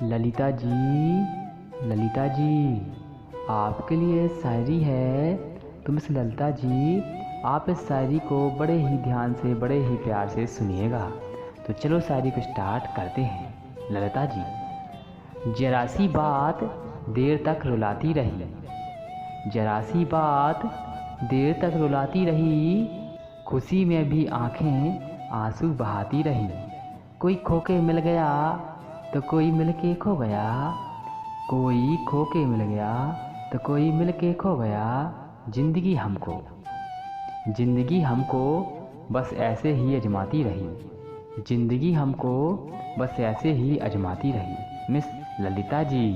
ललिता जी, ललिता जी, आपके लिए शायरी है। तो मिस ललिता जी, आप इस शायरी को बड़े ही ध्यान से, बड़े ही प्यार से सुनिएगा। तो चलो शायरी को स्टार्ट करते हैं। ललिता जी, जरा सी बात देर तक रुलाती रही, जरा सी बात देर तक रुलाती रही, खुशी में भी आंखें आंसू बहाती रही। कोई खो के मिल गया तो कोई मिल के खो गया, कोई खो के मिल गया तो कोई मिल के खो गया। जिंदगी हमको, जिंदगी हमको बस ऐसे ही आजमाती रही, जिंदगी हमको बस ऐसे ही आजमाती रही। मिस ललिता जी।